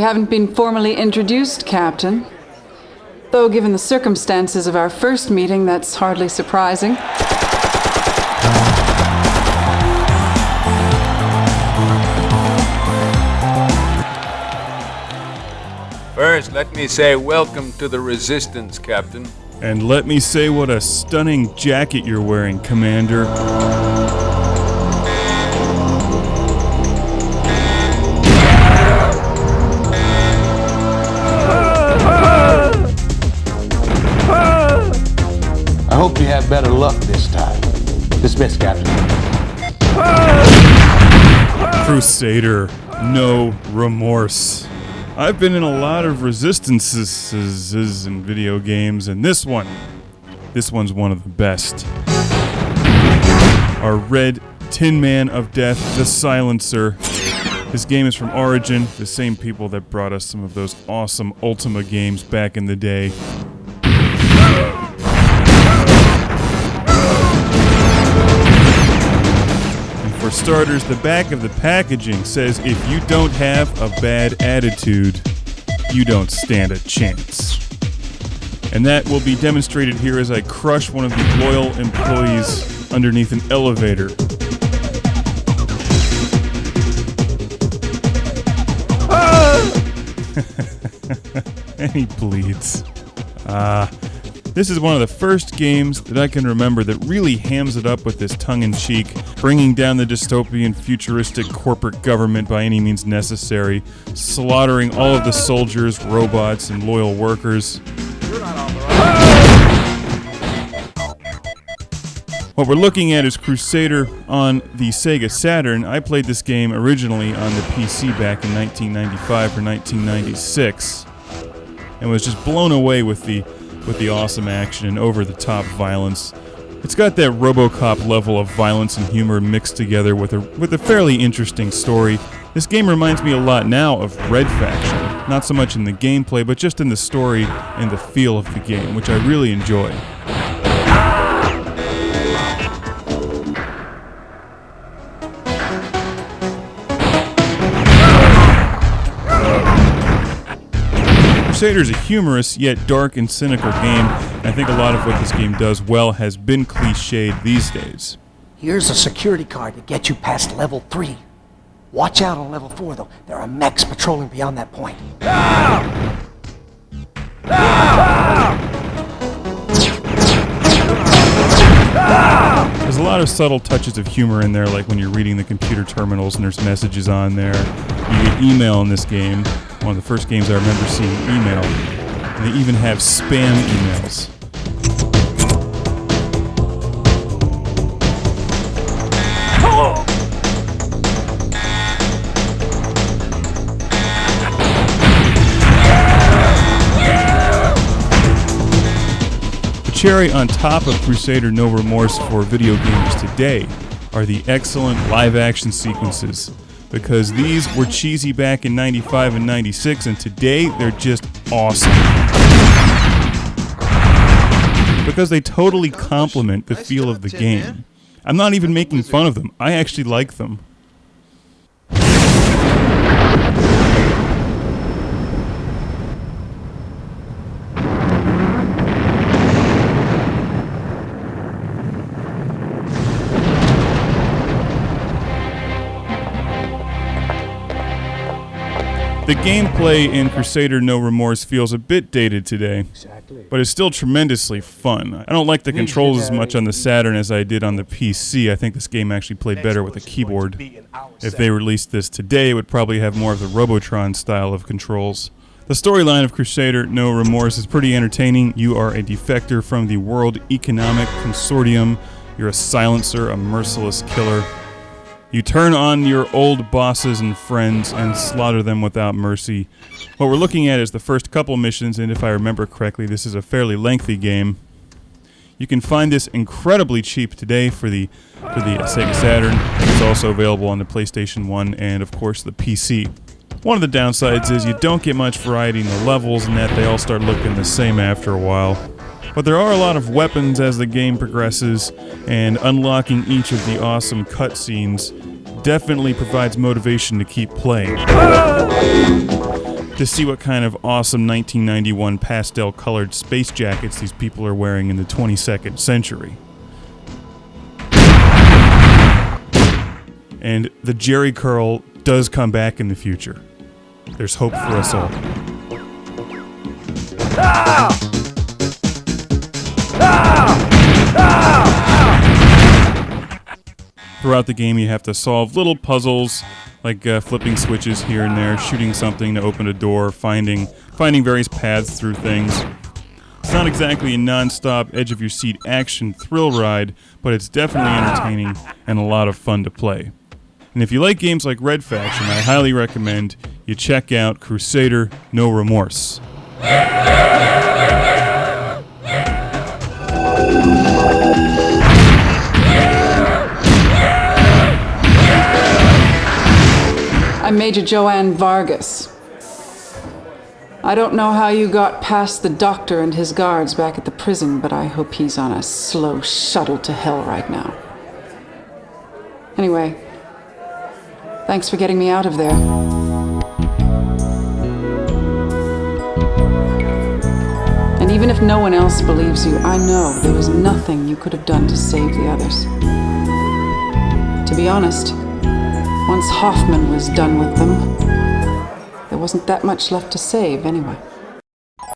we haven't been formally introduced, Captain. Though given the circumstances of our first meeting, that's hardly surprising. First, let me say welcome to the Resistance, Captain. And let me say what a stunning jacket you're wearing, Commander. I hope you have better luck this time. Dismiss, Captain. Crusader No Remorse. I've been in a lot of resistances in video games, and this one's one of the best. Our Red Tin Man of Death, the Silencer. This game is from Origin, the same people that brought us some of those awesome Ultima games back in the day. For starters, the back of the packaging says if you don't have a bad attitude, you don't stand a chance. And that will be demonstrated here as I crush one of the loyal employees underneath an elevator. And he bleeds. This is one of the first games that I can remember that really hams it up with this tongue-in-cheek, bringing down the dystopian, futuristic corporate government by any means necessary, slaughtering all of the soldiers, robots, and loyal workers. What we're looking at is Crusader on the Sega Saturn. I played this game originally on the PC back in 1995 or 1996, and was just blown away with the awesome action and over-the-top violence. It's got that Robocop level of violence and humor mixed together with a fairly interesting story. This game reminds me a lot now of Red Faction, not so much in the gameplay, but just in the story and the feel of the game, which I really enjoy. Crusader is a humorous yet dark and cynical game, and I think a lot of what this game does well has been cliched these days. Here's a security card to get you past level 3. Watch out on level 4 though, there are mechs patrolling beyond that point. There's a lot of subtle touches of humor in there, like when you're reading the computer terminals and there's messages on there. You get email in this game. One of the first games I remember seeing email. And they even have spam emails. The cherry on top of Crusader No Remorse for video games today are the excellent live-action sequences. Because these were cheesy back in 95 and 96, and today they're just awesome. Because they totally complement the feel of the game. I'm not even making fun of them. I actually like them. The gameplay in Crusader No Remorse feels a bit dated today, but it's still tremendously fun. I don't like the controls as much on the Saturn as I did on the PC. I think this game actually played better with a keyboard. If they released this today, it would probably have more of the Robotron style of controls. The storyline of Crusader No Remorse is pretty entertaining. You are a defector from the World Economic Consortium. You're a silencer, a merciless killer. You turn on your old bosses and friends and slaughter them without mercy. What we're looking at is the first couple missions, and if I remember correctly, this is a fairly lengthy game. You can find this incredibly cheap today for the Sega Saturn. It's also available on the PlayStation 1 and, of course, the PC. One of the downsides is you don't get much variety in the levels, and that they all start looking the same after a while. But there are a lot of weapons as the game progresses, and unlocking each of the awesome cutscenes definitely provides motivation to keep playing. to see what kind of awesome 1991 pastel-colored space jackets these people are wearing in the 22nd century. And the Jerry curl does come back in the future. There's hope for us all. Throughout the game, you have to solve little puzzles, like flipping switches here and there, shooting something to open a door, finding various paths through things. It's not exactly a non-stop, edge-of-your-seat action thrill ride, but it's definitely entertaining and a lot of fun to play. And if you like games like Red Faction, I highly recommend you check out Crusader No Remorse. I'm Major Joanne Vargas. I don't know how you got past the doctor and his guards back at the prison, but I hope he's on a slow shuttle to hell right now. Anyway, thanks for getting me out of there. And even if no one else believes you, I know there was nothing you could have done to save the others. To be honest, once Hoffman was done with them, there wasn't that much left to save anyway.